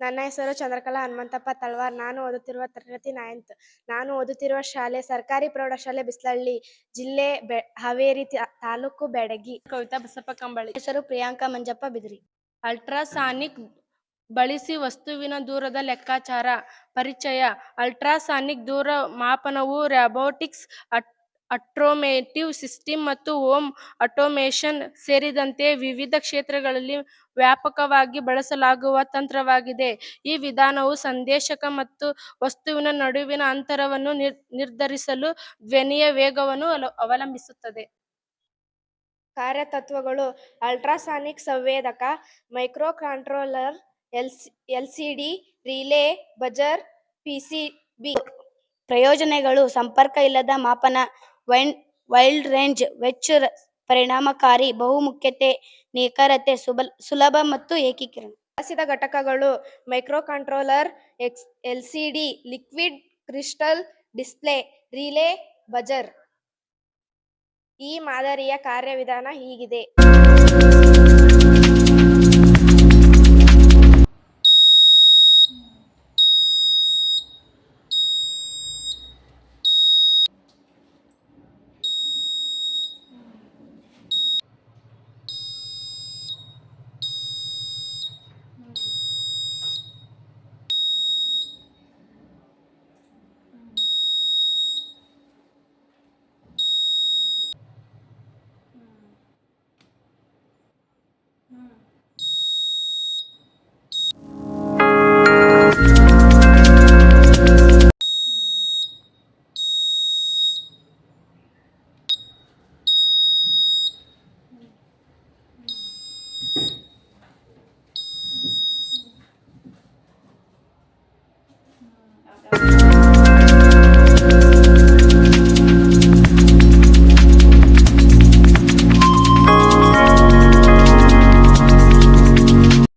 ನನ್ನ ಹೆಸರು ಚಂದ್ರಕಲಾ ಹನುಮಂತಪ್ಪ ತಳವಾರ್. ನಾನು ಓದುತ್ತಿರುವ ತರಗತಿ 9th. ನಾನು ಓದುತ್ತಿರುವ ಶಾಲೆ ಸರ್ಕಾರಿ ಪ್ರೌಢಶಾಲೆ ಬಿಸ್ಲಹಳ್ಳಿ, ಜಿಲ್ಲೆ ಹಾವೇರಿ, ತಾಲೂಕು ಬ್ಯಾಡಗಿ. ಕವಿತಾ ಬಸಪ್ಪ ಕಂಬಳಿ. ಹೆಸರು ಪ್ರಿಯಾಂಕಾ ಮಂಜಪ್ಪ ಬಿದ್ರಿ. ಅಲ್ಟ್ರಾಸಾನಿಕ್ ಬಳಸಿ ವಸ್ತುವಿನ ದೂರದ ಲೆಕ್ಕಾಚಾರ. ಪರಿಚಯ. ಅಲ್ಟ್ರಾಸಾನಿಕ್ ದೂರ ಮಾಪನವು ರೋಬೋಟಿಕ್ಸ್, ಆಟೋಮೇಟಿವ್ ಸಿಸ್ಟಮ್ ಮತ್ತು ಹೋಮ್ ಆಟೋಮೇಷನ್ ಸೇರಿದಂತೆ ವಿವಿಧ ಕ್ಷೇತ್ರಗಳಲ್ಲಿ ವ್ಯಾಪಕವಾಗಿ ಬಳಸಲಾಗುವ ತಂತ್ರವಾಗಿದೆ. ಈ ವಿಧಾನವು ಸಂದೇಶಕ ಮತ್ತು ವಸ್ತುವಿನ ನಡುವಿನ ಅಂತರವನ್ನು ನಿರ್ಧರಿಸಲು ಧ್ವನಿಯ ವೇಗವನ್ನು ಅವಲಂಬಿಸುತ್ತದೆ. ಕಾರ್ಯತತ್ವಗಳು: ಅಲ್ಟ್ರಾಸಾನಿಕ್ ಸಂವೇದಕ, microcontroller, LCD, relay, buzzer, PCB. ಪ್ರಯೋಜನಗಳು: ಸಂಪರ್ಕ ಇಲ್ಲದ ಮಾಪನ, ವೈಡ್ ರೇಂಜ್, ವೆಚ್ಚ ಪರಿಣಾಮಕಾರಿ, ಬಹುಮುಖ್ಯತೆ, ನಿಖರತೆ, ಸುಲಭ ಮತ್ತು ಏಕೀಕರಣ. ಬಳಸಿದ ಘಟಕಗಳು: microcontroller, LCD, liquid crystal display, relay, buzzer. ಈ ಮಾದರಿಯ ಕಾರ್ಯವಿಧಾನ ಹೀಗಿದೆ.